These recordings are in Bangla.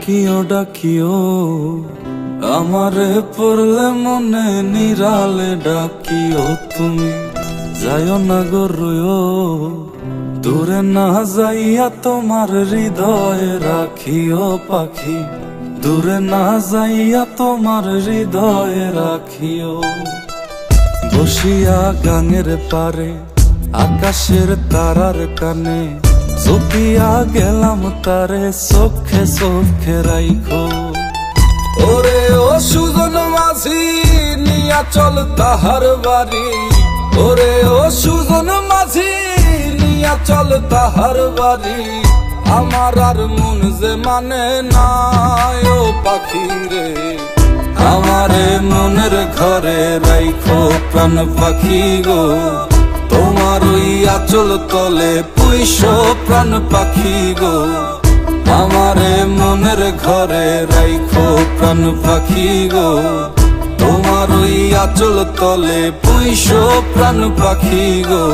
ডাকিও ডাকিও আমারে পড়লে মনে নিরালে ডাকিও তুমি যাইও না গো রুয়ো দূরে না যাইয়া তোমার হৃদয়ে রাখিও পাখি দূরে না যাইয়া তোমার হৃদয়ে রাখিও বসিয়া গাঙের পারে আকাশের তারার কানে চপিয়া গেলাম তারে চোখে চোখে রাইখো ওরে ও সুজন মাঝি নিয়া চল তাহার বাড়ি ওরে ও সুজন মাঝি নিয়া চল তাহার বাড়ি আমার আর মন যে মানে না ও পাখি রে আমারে মনের ঘরে রাইখো প্রাণ পাখি গো তোমার ওই আঁচল তলে পুইশো প্রাণ পাখি গো আমারে মনের ঘরে রাইখো প্রাণ পাখি গো তোমার ওই আঁচল তলে পুইশো প্রাণ পাখি গো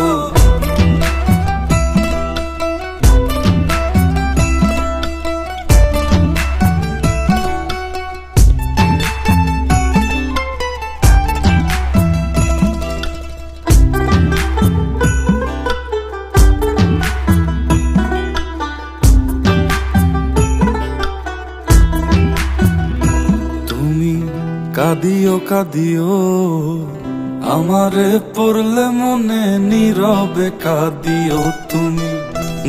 কাঁদিও কাঁদিও আমারে পড়লে মনে নীরবে কাঁদিও তুমি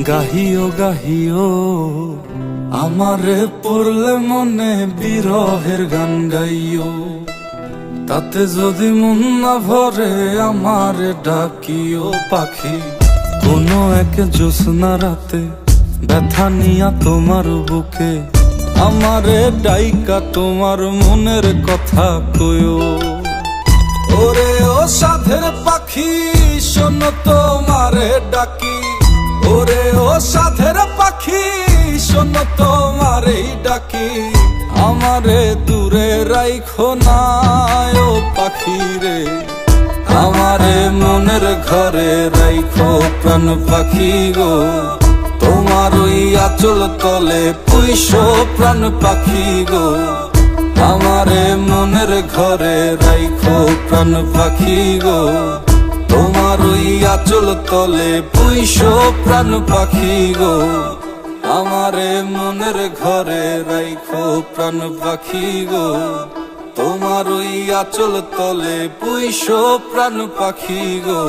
গাহিও গাহিও আমারে পড়লে মনে বিরহের গান গাইও তাতে যদি মন না ভরে আমারে ডাকিও পাখি কোনো এক জ্যোৎস্না রাতে ব্যথা নিয়া তোমার বুকে আমারে ডাইকা তোমার মনের কথা কয়ো ওরে ও সাধের পাখি শোনো তোমারে ডাকি ওরে ও সাধের পাখি শোনো তোমারে ডাকি আমারে দূরে রাইখো না ও পাখি রে আমারে মনের ঘরে রাইখো প্রাণ পাখি গো তোমার ওই আঁচল তলে পুইশো প্রাণ পাখি গো আমারে মনের ঘরে রাইখো প্রাণ পাখি গো তোমার ওই আঁচল তলে পুইশো প্রাণ পাখি গো আমারে মনের ঘরে রাইখো প্রাণ পাখি গো তোমার ওই আঁচল তলে পুইশো প্রাণ পাখি গো।